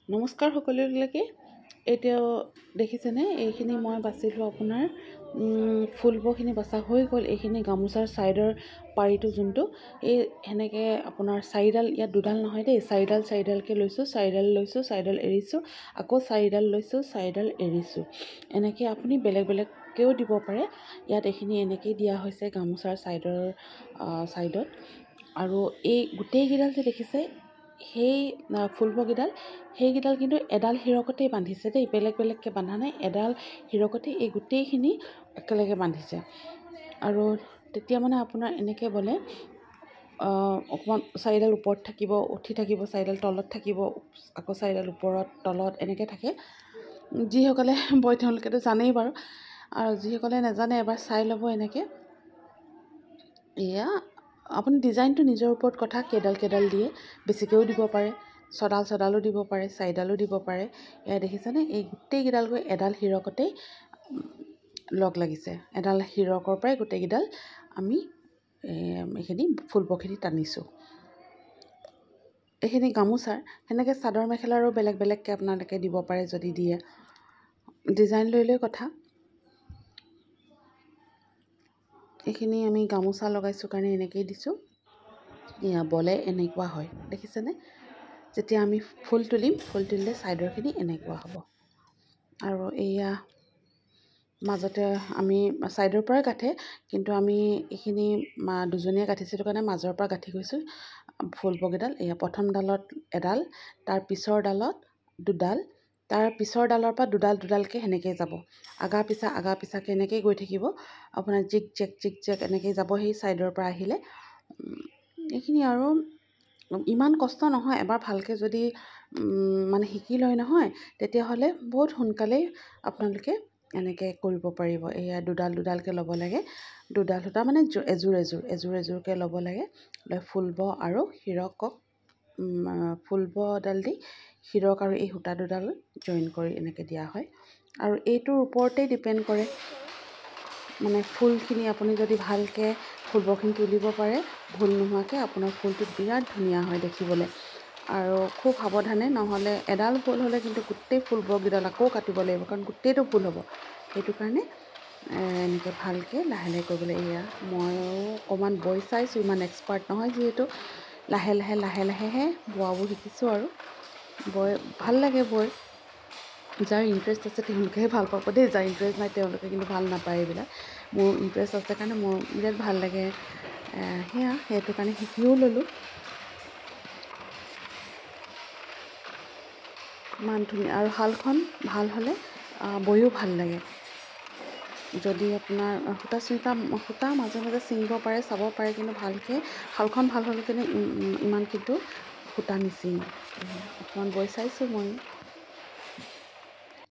নমস্কাৰ সকলোলৈকে। এতিয়া দেখিছেনে এইখিনি মই বাচিলোঁ আপোনাৰ ফুলবোৰখিনি বচা হৈ গ'ল। এইখিনি গামোচাৰ ছাইডৰ পাৰিটো যোনটো এই সেনেকৈ আপোনাৰ চাৰিডাল, ইয়াত দুডাল নহয় দেই, চাৰিডালকৈ লৈছোঁ, চাৰিডাল এৰিছোঁ, আকৌ চাৰিডাল লৈছোঁ, চাৰিডাল এৰিছোঁ। এনেকৈ আপুনি বেলেগ বেলেগকৈও দিব পাৰে। ইয়াত এইখিনি এনেকৈয়ে দিয়া হৈছে গামোচাৰ ছাইডত। আৰু এই গোটেইকেইডাল যে দেখিছে সেই ফুলবোৰকেইডাল, সেইকেইডাল কিন্তু এডাল হিৰকতেই বান্ধিছে দেই, বেলেগ বেলেগকৈ বান্ধা নাই। এডাল হিৰকতেই এই গোটেইখিনি একেলগে বান্ধিছে। আৰু তেতিয়া মানে আপোনাৰ এনেকৈ বলে অকণমান চাৰিডাল ওপৰত থাকিব, উঠি থাকিব, চাৰিডাল তলত থাকিব, আকৌ চাৰিডাল ওপৰত তলত এনেকৈ থাকে। যিসকলে বয় তেওঁলোকেতো জানেই বাৰু, আৰু যিসকলে নাজানে এবাৰ চাই ল'ব। এনেকৈ এয়া আপুনি ডিজাইনটো নিজৰ ওপৰত কথা, কেইডাল দিয়ে, বেছিকৈও দিব পাৰে, ছডালো দিব পাৰে, চাৰিডালো দিব পাৰে। এয়া দেখিছেনে এই গোটেইকেইডালকৈ এডাল হিৰকতেই লগ লাগিছে। এডাল হিৰকৰ পৰাই গোটেইকেইডাল আমি এইখিনি ফুলবোৰখিনি টানিছোঁ। এইখিনি গামোচাৰ, সেনেকৈ চাদৰ মেখেলাৰো বেলেগ বেলেগকৈ আপোনালোকে দিব পাৰে যদি দিয়ে, ডিজাইন লৈ কথা। এইখিনি আমি গামোচা লগাইছোঁ কাৰণে এনেকৈয়ে দিছোঁ। এয়া বলে এনেকুৱা হয়, দেখিছেনে? যেতিয়া আমি ফুল তুলিলে ছাইডৰখিনি এনেকুৱা হ'ব। আৰু এয়া মাজতে আমি ছাইডৰ পৰাই গাঠে, কিন্তু আমি এইখিনি দুজনীয়ে গাঠিছিলোঁ কাৰণে মাজৰ পৰা গাঁঠি গৈছোঁ ফুলবোৰকেইডাল। এয়া প্ৰথম ডালত এডাল, তাৰ পিছৰ ডালত দুডাল, তাৰ পিছৰ ডালৰ পৰা দুডালকৈ সেনেকৈয়ে যাব। আগা পিছাকৈ এনেকৈয়ে গৈ থাকিব। আপোনাৰ জিক জেক এনেকৈয়ে যাব সেই ছাইডৰ পৰা আহিলে। এইখিনি আৰু ইমান কষ্ট নহয়। এবাৰ ভালকৈ যদি মানে শিকি লয় নহয়, তেতিয়াহ'লে বহুত সোনকালেই আপোনালোকে এনেকৈ কৰিব পাৰিব। এয়া দুডালকৈ ল'ব লাগে, দুডাল সূতা মানে এযোৰকৈ ল'ব লাগে। লৈ ফুলব আৰু হিৰকক ফুলবডাল দি হিৰক আৰু এই সূতা দুডাল জইন কৰি এনেকৈ দিয়া হয়। আৰু এইটোৰ ওপৰতেই ডিপেণ্ড কৰে, মানে ফুলখিনি আপুনি যদি ভালকৈ ফুলবোৰখিনি তুলিব পাৰে ভুল নোহোৱাকৈ, আপোনাৰ ফুলটো বিৰাট ধুনীয়া হয় দেখিবলৈ। আৰু খুব সাৱধানে, নহ'লে এডাল ভুল হ'লে কিন্তু গোটেই ফুলবোৰকেইডাল আকৌ কাটিব লাগিব, কাৰণ গোটেইটো ভুল হ'ব। সেইটো কাৰণে এনেকৈ ভালকৈ লাহে লাহে কৰিব লাগে। এয়া ময়ো অকণমান বৈ চাইছোঁ, ইমান এক্সপাৰ্ট নহয় যিহেতু, লাহে লাহেহে বোৱাবোৰ শিকিছোঁ। আৰু বৈ ভাল লাগে বৈ। যাৰ ইণ্টাৰেষ্ট আছে তেওঁলোকেহে ভাল পাব দেই, যাৰ ইণ্টাৰেষ্ট নাই তেওঁলোকে কিন্তু ভাল নাপায় এইবিলাক। মোৰ ইণ্টাৰেষ্ট আছে কাৰণে মোৰ বিৰাট ভাল লাগে। সেইটো কাৰণে শিকিও ল'লোঁ। ইমান ধুনীয়া, আৰু শালখন ভাল হ'লে বৈও ভাল লাগে। যদি আপোনাৰ সূতা মাজে মাজে ছিঙিব পাৰে, চাব পাৰে, কিন্তু ভালকৈ শালখন ভাল হ'লে কিন্তু ইমান কিন্তু সূতা নিচিঙে। অকণমান বৈ চাইছোঁ ময়ো।